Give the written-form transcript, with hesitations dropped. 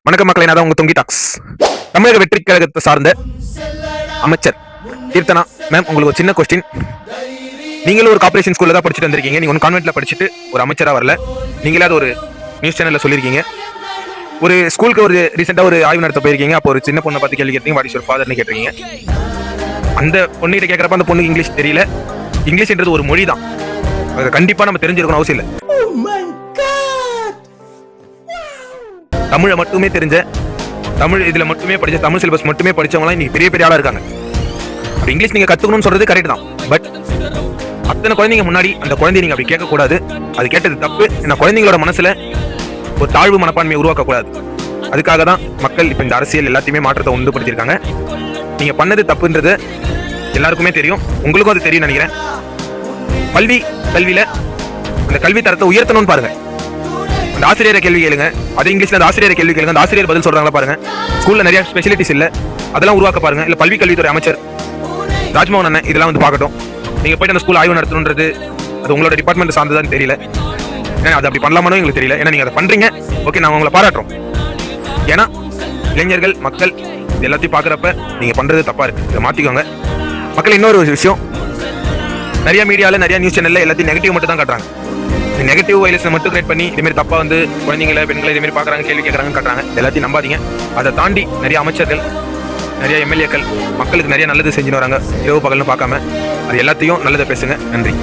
வணக்கம் மக்களை, நான் தான் உங்க தொங்கி டாக்ஸ். தமிழக வெற்றி கழகத்தை சார்ந்த அமைச்சர் கீர்த்தனா மேம், உங்களுக்கு ஒரு சின்ன கொஸ்டின். நீங்களும் ஒரு கார்ப்பரேஷன் ஸ்கூல்ல தான் படிச்சுட்டு வந்திருக்கீங்க. நீங்க ஒன்று கான்வென்ட்ல படிச்சுட்டு ஒரு அமைச்சரா வரல. நீங்களே அது ஒரு நியூஸ் சேனல்ல சொல்லியிருக்கீங்க. ஒரு ஸ்கூலுக்கு ஒரு ரீசெண்டா ஒரு ஆய்வு நடத்த போயிருக்கீங்க. அப்போ ஒரு சின்ன பொண்ணை பார்த்து கேள்வி கேட்டீங்க, வாட் இஸ் யுவர் ஃபாதர்னு கேட்டிருக்கீங்க. அந்த பொண்ணுகிட்ட கேட்கறப்ப அந்த பொண்ணுக்கு இங்கிலீஷ் தெரியல. இங்கிலீஷ்ன்றது ஒரு மொழி தான், அதை கண்டிப்பா நம்ம தெரிஞ்சிருக்கணும் அவசியம் இல்லை. தமிழை மட்டுமே தெரிஞ்ச, தமிழ் இதுல மட்டுமே படிச்ச, தமிழ் சிலபஸ் மட்டுமே படிச்சவங்களாம் இன்னைக்கு பெரிய பெரிய ஆளா இருக்காங்க. இங்கிலீஷ் நீங்க கத்துக்கணும்னு சொல்றது கரெக்ட் தான். பட் அத்தனை குழந்தைங்க முன்னாடி அந்த குழந்தைய நீங்க அப்படி கேட்க கூடாது. அது கேட்டது தப்பு. இந்த குழந்தைங்களோட மனசுல ஒரு தாழ்வு மனப்பான்மையை உருவாக்க கூடாது. அதுக்காக தான் மக்கள் இப்ப இந்த அரசியல் எல்லாத்தையுமே மாற்றத்தை உண்டுபடுத்திருக்காங்க. நீங்க பண்ணது தப்புன்றது எல்லாருக்குமே தெரியும், உங்களுக்கும் அது தெரியும் நினைக்கிறேன். கல்வியில அந்த கல்வி தரத்தை உயர்த்தணும்னு பாருங்க. அந்த ஆசிரியரை கேள்வி கேளுங்க, அது இங்கிலீஷ்ல அந்த ஆசிரியரை கேள்வி கேளுங்க, அந்த ஆசிரியர் பதில் சொல்றாங்களா பாருங்க. ஸ்கூல்ல நிறைய ஸ்பெஷலிட்டிஸ் இல்ல, அதெல்லாம் உருவாக்க பாருங்க. இல்ல கல்வித்துறை அமைச்சர் ராஜ்மோகன் அண்ணன் இதெல்லாம் வந்து பார்க்கட்டும். நீங்க போயிட்டு அந்த ஸ்கூல் ஆய்வு நடத்தணுன்றது அது உங்களோட டிபார்ட்மெண்ட் சார்ந்ததான்னு தெரியல. ஏன்னா அது அப்படி பண்ணலாமான்னு எங்களுக்கு தெரியல. ஏன்னா நீங்க அதை பண்றீங்க, ஓகே, நாங்க உங்களை பாராட்டுறோம். ஏன்னா இளைஞர்கள் மக்கள் இது எல்லாத்தையும் பாக்குறப்ப நீங்க பண்றது தப்பா இருக்கு, இதை மாத்திக்கோங்க. மக்கள் இன்னொரு விஷயம், நிறைய மீடியால நிறைய நியூஸ் சேனல்ல எல்லாத்தையும் நெகட்டிவ் மட்டும் தான் காட்டுறாங்க. நெகட்டிவ் வைலன்ஸ் மட்டும் கிரியேட் பண்ணி இதே மாதிரி தப்பா வந்து குழந்தைங்களை பெண்களை இதே மாதிரி பாக்குறாங்க, கேள்வி கேட்கறாங்கன்னு காட்டுறாங்க. எல்லாத்தையும் நம்பாதீங்க. அதை தாண்டி நிறைய அமைச்சர்கள், நிறைய எம்எல்ஏக்கள் மக்களுக்கு நிறைய நல்லது செஞ்சுன்னு வராங்க, இரவு பகல்னு பார்க்காம. அது எல்லாத்தையும் நல்லதை பேசுங்க. நன்றி.